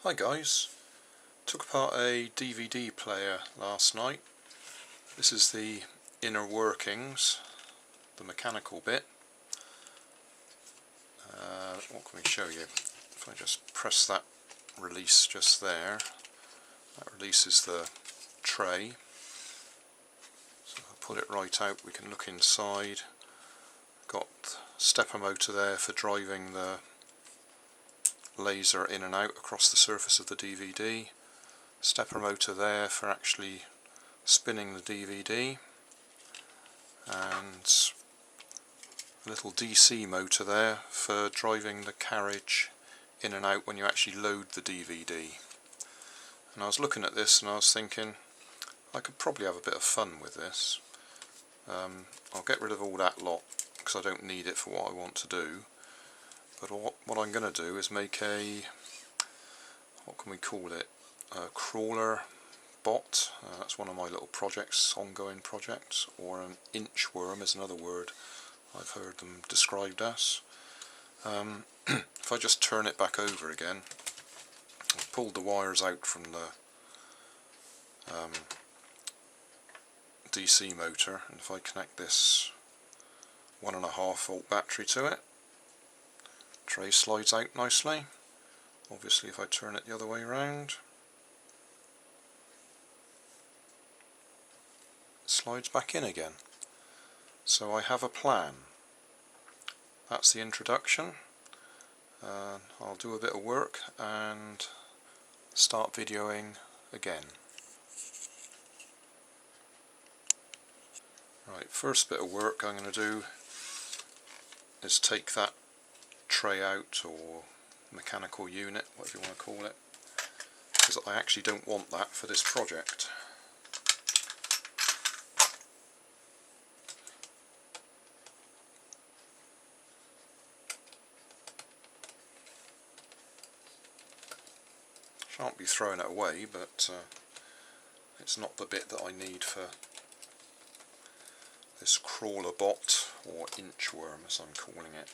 Hi guys, took apart a DVD player last night. This is the inner workings, the mechanical bit. What can we show you? If I just press that release just there, that releases the tray. So if I pull it right out, we can look inside. Got stepper motor there for driving the laser in and out across the surface of the DVD, stepper motor there for actually spinning the DVD, and a little DC motor there for driving the carriage in and out when you actually load the DVD. And I was looking at this and I was thinking I could probably have a bit of fun with this. I'll get rid of all that lot because I don't need it for what I want to do. But what I'm going to do is make a, what can we call it, a CrawlerBot. That's one of my little projects, ongoing projects, or an inchworm is another word I've heard them described as. If I just turn it back over again, I've pulled the wires out from the DC motor, and if I connect this 1.5 volt battery to it, tray slides out nicely. Obviously if I turn it the other way around, it slides back in again. So I have a plan. That's the introduction. I'll do a bit of work and start videoing again. Right, first bit of work I'm going to do is take that tray out, or mechanical unit, whatever you want to call it, because I actually don't want that for this project. Shan't be throwing it away, but it's not the bit that I need for this CrawlerBot, or inchworm as I'm calling it.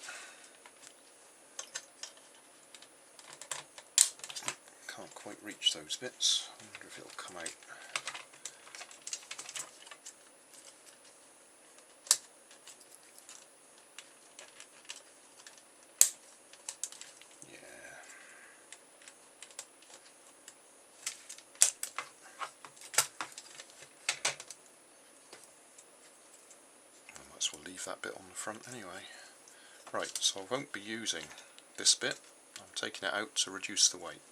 Can't quite reach those bits. I wonder if it'll come out. Yeah. I might as well leave that bit on the front anyway. Right, so I won't be using this bit. I'm taking it out to reduce the weight.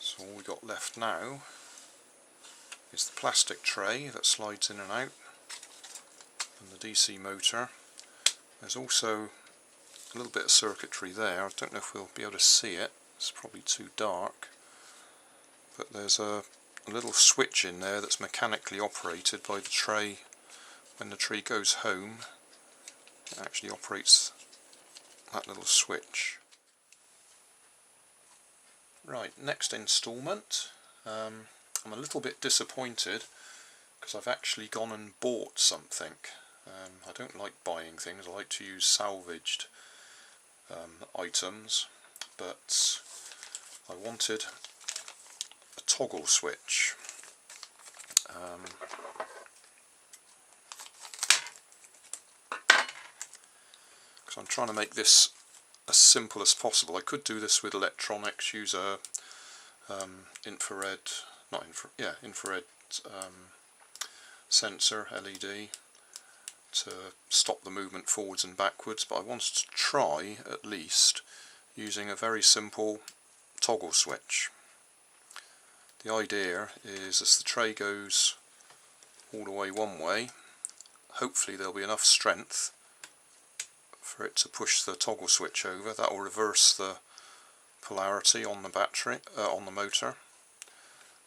So all we got left now is the plastic tray that slides in and out, and the DC motor. There's also a little bit of circuitry there. I don't know if we'll be able to see it, it's probably too dark, but there's a little switch in there that's mechanically operated by the tray. When the tree goes home, it actually operates that little switch. Right, next instalment. I'm a little bit disappointed because I've actually gone and bought something. I don't like buying things, I like to use salvaged items, but I wanted a toggle switch. Because I'm trying to make this as simple as possible. I could do this with electronics, use a infrared sensor, LED, to stop the movement forwards and backwards, but I wanted to try at least using a very simple toggle switch. The idea is, as the tray goes all the way one way, hopefully there'll be enough strength for it to push the toggle switch over. That will reverse the polarity on the battery, on the motor,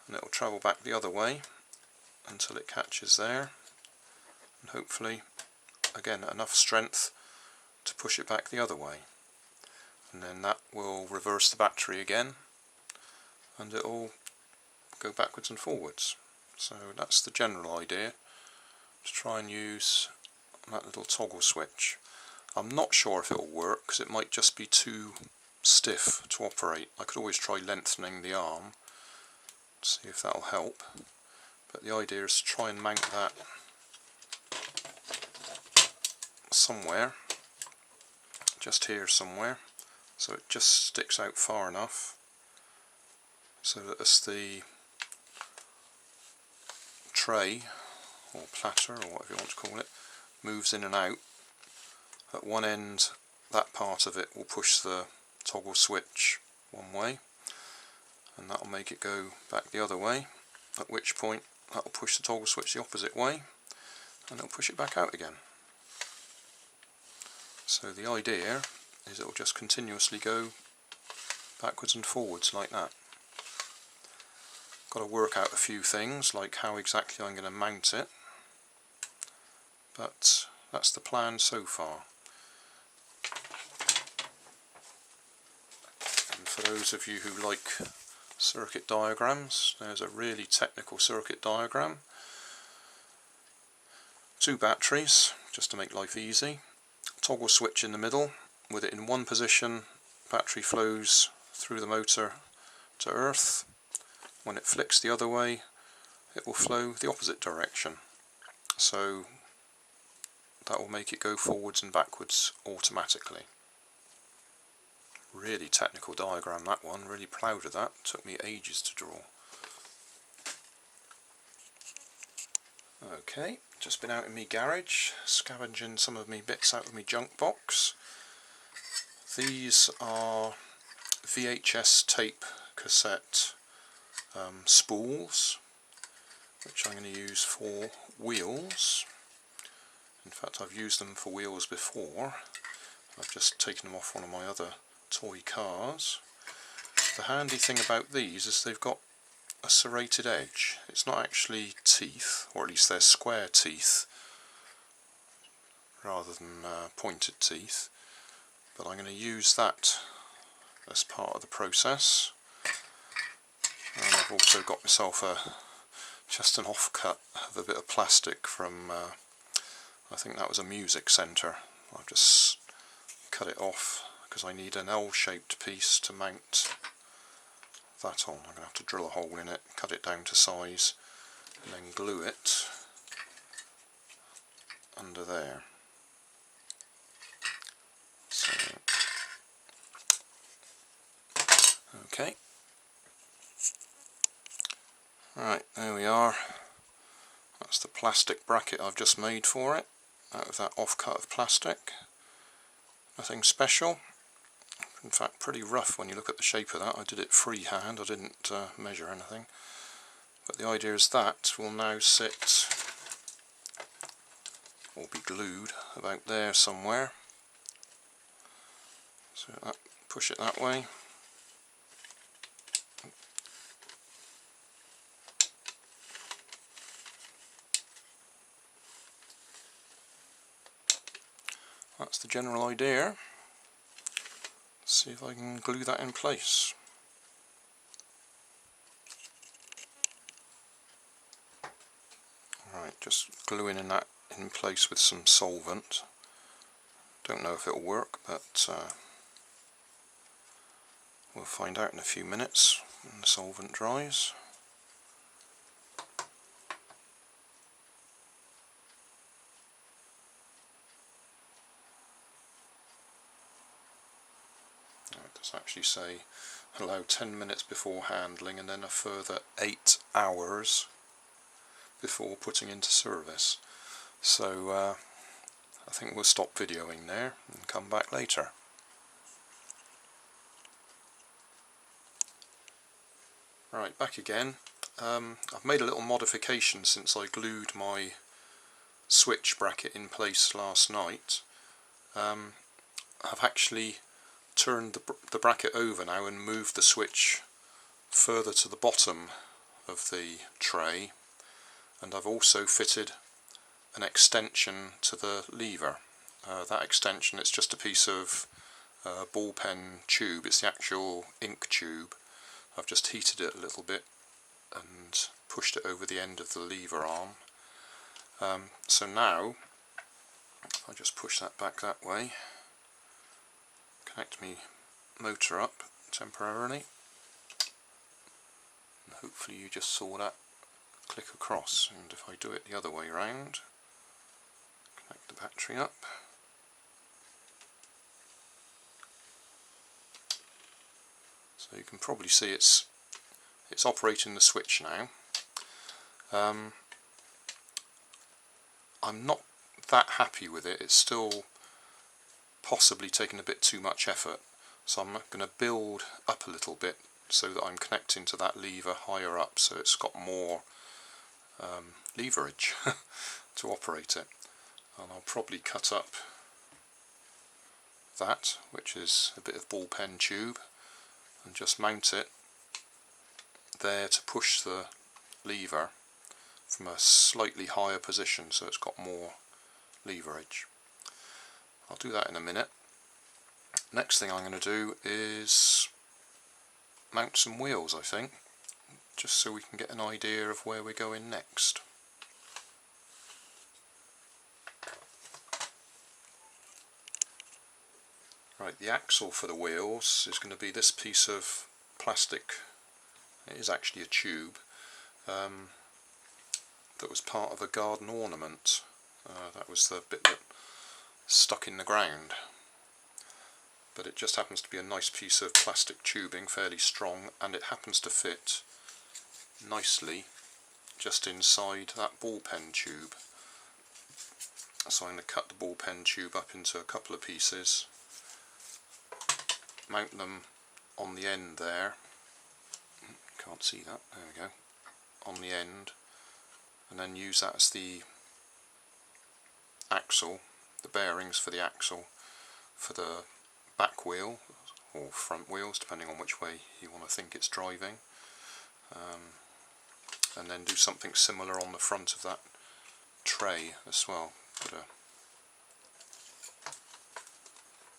and it will travel back the other way until it catches there, and hopefully again enough strength to push it back the other way, and then that will reverse the battery again and it will go backwards and forwards. So that's the general idea. to try and use that little toggle switch. I'm not sure if it'll work because it might just be too stiff to operate. I could always try lengthening the arm, see if that'll help, but the idea is to try and mount that somewhere, just here somewhere, so it just sticks out far enough so that as the tray or platter or whatever you want to call it moves in and out, at one end that part of it will push the toggle switch one way and that will make it go back the other way, at which point that will push the toggle switch the opposite way and it'll push it back out again. So the idea is it will just continuously go backwards and forwards like that. Got to work out a few things like how exactly I'm going to mount it, but that's the plan so far. And for those of you who like circuit diagrams, there's a really technical circuit diagram. 2 batteries, just to make life easy. Toggle switch in the middle. With it in one position, battery flows through the motor to earth. When it flicks the other way, it will flow the opposite direction. So that will make it go forwards and backwards automatically. Really technical diagram, that one. Really proud of that. Took me ages to draw. Okay, just been out in my garage, scavenging some of me bits out of my junk box. These are VHS tape cassette spools, which I'm going to use for wheels. In fact, I've used them for wheels before. I've just taken them off one of my other toy cars. The handy thing about these is they've got a serrated edge. It's not actually teeth, or at least they're square teeth rather than pointed teeth, but I'm going to use that as part of the process. And I've also got myself just an offcut of a bit of plastic from I think that was a music centre. I've just cut it off because I need an L-shaped piece to mount that on. I'm going to have to drill a hole in it, cut it down to size, and then glue it under there. So, okay. Right, there we are. That's the plastic bracket I've just made for it, out of that offcut of plastic. Nothing special. In fact, pretty rough when you look at the shape of that. I did it freehand, I didn't measure anything. But the idea is that will now sit, or be glued, about there somewhere. So push it that way. That's the general idea. See if I can glue that in place. Alright, just gluing that in place with some solvent. Don't know if it'll work, but we'll find out in a few minutes when the solvent dries. It does actually say allow 10 minutes before handling and then a further 8 hours before putting into service. So I think we'll stop videoing there and come back later. Right, back again. I've made a little modification since I glued my switch bracket in place last night. I've actually turned the bracket over now and moved the switch further to the bottom of the tray, and I've also fitted an extension to the lever. That extension, it's just a piece of ballpen tube, it's the actual ink tube. I've just heated it a little bit and pushed it over the end of the lever arm. So now, if I just push that back that way, connect my motor up temporarily, and hopefully you just saw that click across. And if I do it the other way around, connect the battery up, so you can probably see it's operating the switch now. I'm not that happy with it. It's still possibly taking a bit too much effort, so I'm going to build up a little bit so that I'm connecting to that lever higher up, so it's got more leverage to operate it. And I'll probably cut up that, which is a bit of ballpen tube, and just mount it there to push the lever from a slightly higher position so it's got more leverage. I'll do that in a minute. Next thing I'm going to do is mount some wheels, I think, just so we can get an idea of where we're going next. Right, the axle for the wheels is going to be this piece of plastic. It is actually a tube that was part of a garden ornament. That was the bit that stuck in the ground. But it just happens to be a nice piece of plastic tubing, fairly strong, and it happens to fit nicely just inside that ballpen tube. So I'm going to cut the ballpen tube up into a couple of pieces, mount them on the end there. Can't see that, there we go, on the end, and then use that as the axle, the bearings for the axle for the back wheel or front wheels, depending on which way you want to think it's driving, and then do something similar on the front of that tray as well.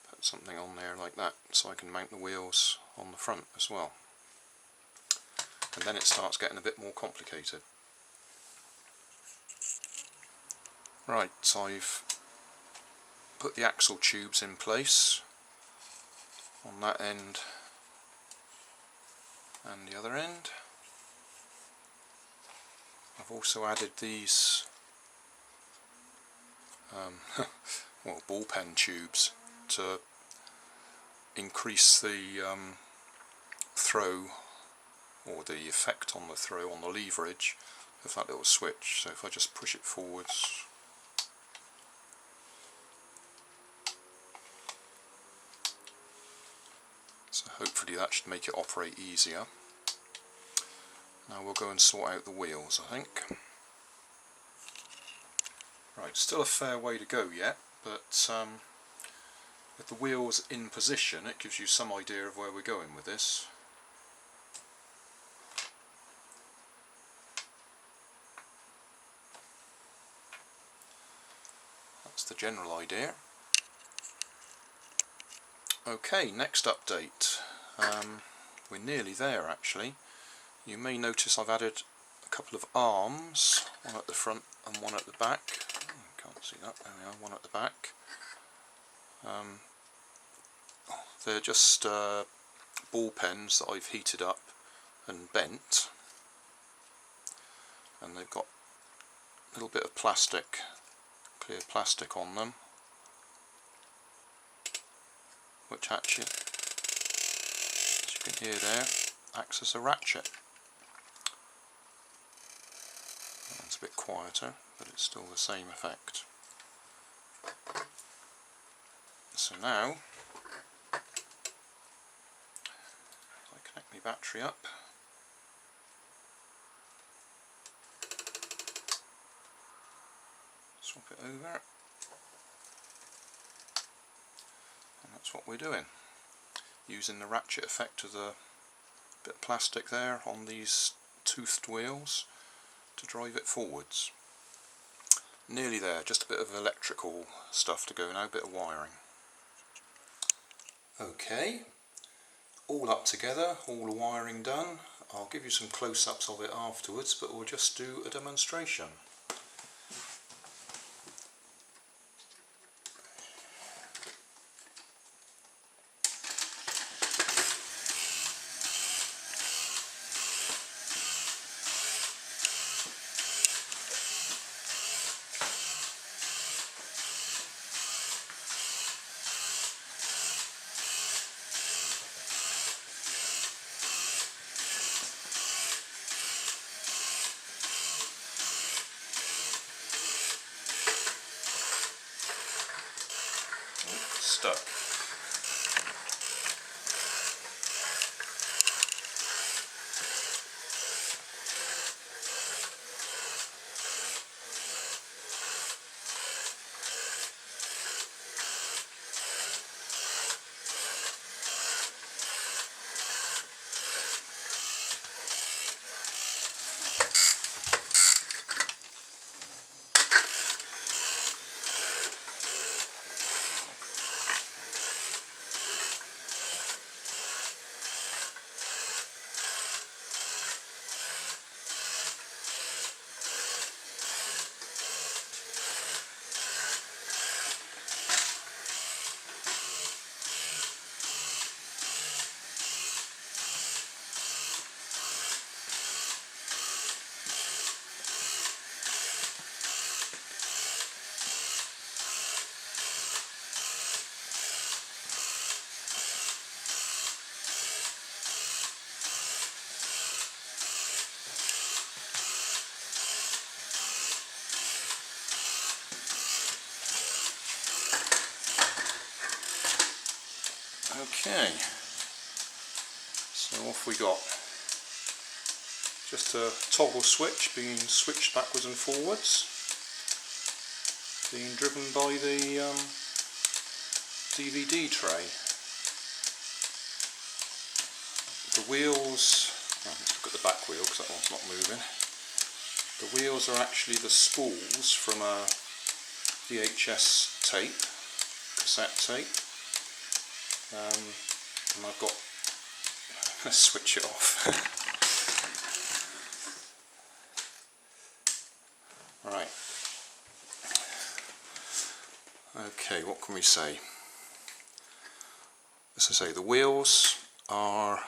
Put something on there like that so I can mount the wheels on the front as well. And then it starts getting a bit more complicated. Right, so I've put the axle tubes in place on that end and the other end. I've also added these well, ballpen tubes to increase the throw, or the effect on the throw, on the leverage of that little switch. So if I just push it forwards, so hopefully that should make it operate easier. Now we'll go and sort out the wheels, I think. Right, still a fair way to go yet, but with the wheels in position it gives you some idea of where we're going with this. That's the general idea. Okay, next update. We're nearly there actually. You may notice I've added a couple of arms, one at the front and one at the back. Can't see that, there we are, one at the back. They're just ball pens that I've heated up and bent, and they've got a little bit of plastic, clear plastic on them, which actually, as you can hear there, acts as a ratchet. It's a bit quieter, but it's still the same effect. So now, I connect my battery up, swap it over, and that's what we're doing, using the ratchet effect of the bit of plastic there on these toothed wheels to drive it forwards. Nearly there, just a bit of electrical stuff to go now, a bit of wiring. Okay, all up together, all the wiring done. I'll give you some close-ups of it afterwards, but we'll just do a demonstration. stuck. Okay, so off we got. Just a toggle switch being switched backwards and forwards, being driven by the DVD tray. The wheels, let's look at the back wheel because that one's not moving. The wheels are actually the spools from a VHS tape, cassette tape. And I've got, let's switch it off. Right. Okay, what can we say? As I say, the wheels are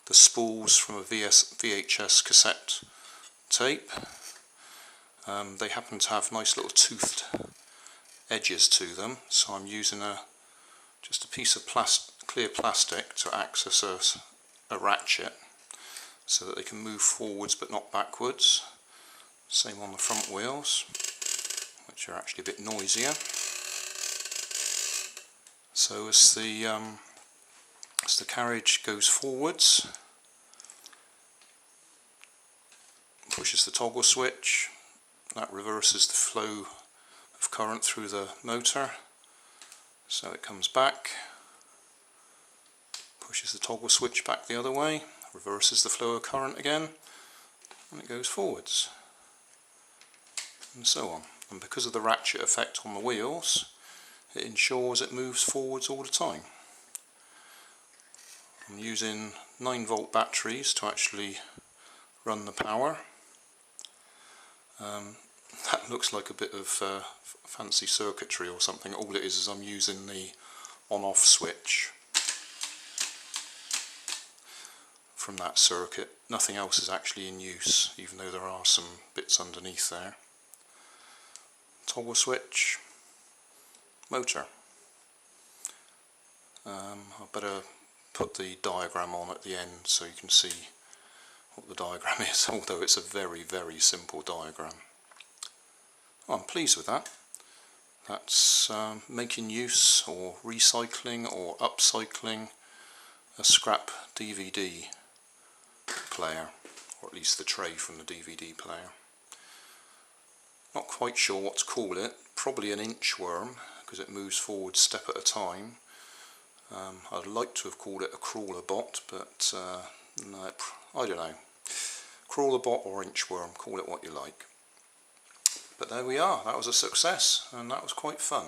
the spools from a VHS cassette tape. They happen to have nice little toothed edges to them, so I'm using just a piece of clear plastic to access a ratchet so that they can move forwards but not backwards. Same on the front wheels, which are actually a bit noisier. So as the carriage goes forwards, pushes the toggle switch, that reverses the flow of current through the motor. So it comes back, pushes the toggle switch back the other way, reverses the flow of current again, and it goes forwards, and so on. And because of the ratchet effect on the wheels, it ensures it moves forwards all the time. I'm using 9-volt batteries to actually run the power. That looks like a bit of fancy circuitry or something. All it is I'm using the on-off switch from that circuit. Nothing else is actually in use, even though there are some bits underneath there. Toggle switch, motor. I better put the diagram on at the end so you can see what the diagram is, although it's a very, very simple diagram. I'm pleased with that. That's making use or recycling or upcycling a scrap DVD player, or at least the tray from the DVD player. Not quite sure what to call it, probably an inchworm because it moves forward step at a time. I'd like to have called it a CrawlerBot, but no, I don't know. CrawlerBot or inchworm, call it what you like. But there we are, that was a success and that was quite fun.